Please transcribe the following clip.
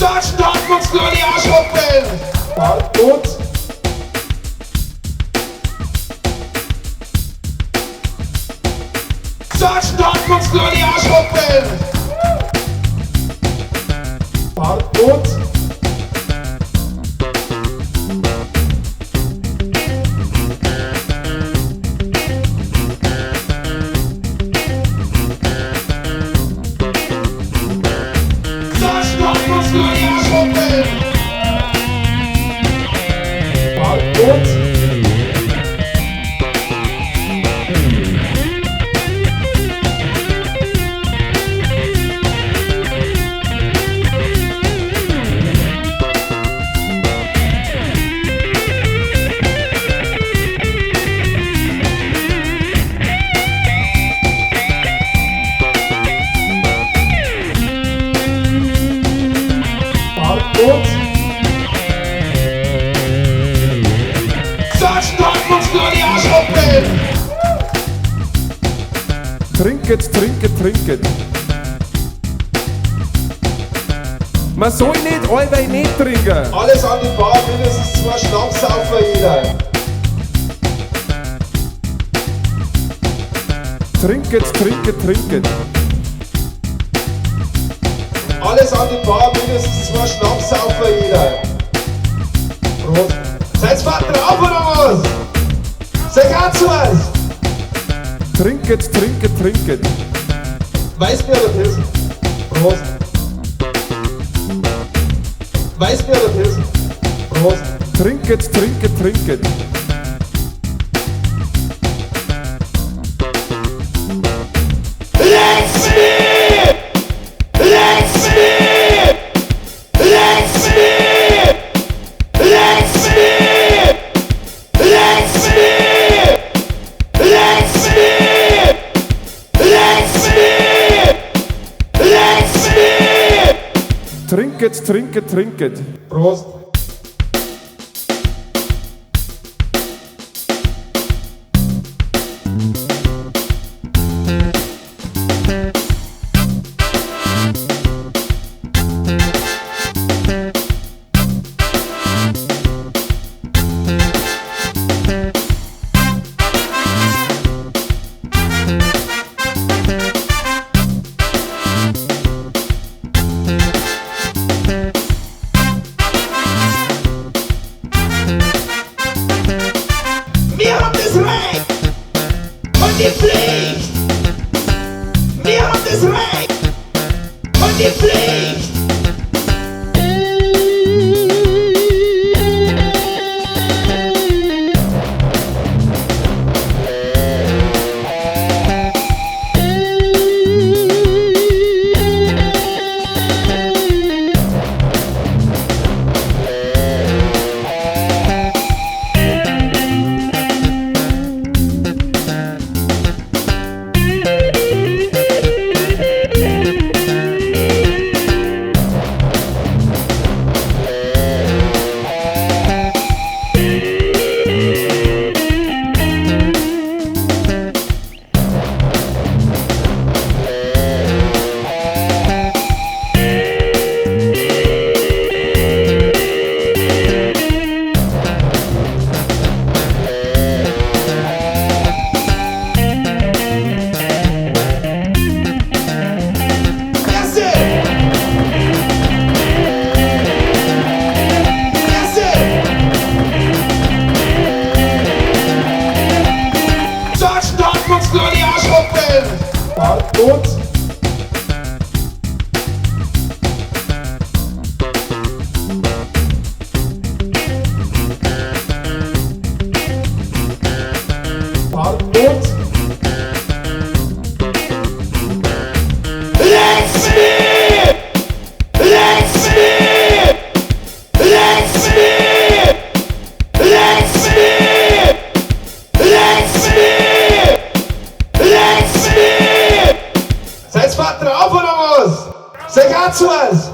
Starten uns nur die Arschhocken! Gut. Starten uns nur die Arschhocken! Gut. Starten uns nur die Arschhocken! Gut. Gut. Starten uns nur die Arschhocken! Trinket. Man soll nicht allweil nicht trinken. Alles an die Bar, mindestens 2 Schnaps saufen jeder. Trinket. Alles an die Bar, mindestens 2 Schnaps saufen jeder. Prost. Seid's fett drauf oder was? Sag auch zu was! Trinket. Weißbier oder Pilsen? Prost. Weißbier oder Pilsen? Prost. Trinket. Let's me! Let's me! Let's me! Let's me! Let's me! Let's me! Let's me! Let's me! Trinket. Prost. Wir haben das Recht und die Pflicht. Wir haben das Recht und die Pflicht. Nur die Arschhocken! Gut. Gut. Let's me! Let's me! Let's me! Let's me! Let's me! Let's me! Seid's fett drauf oder was? Sag auch zu was!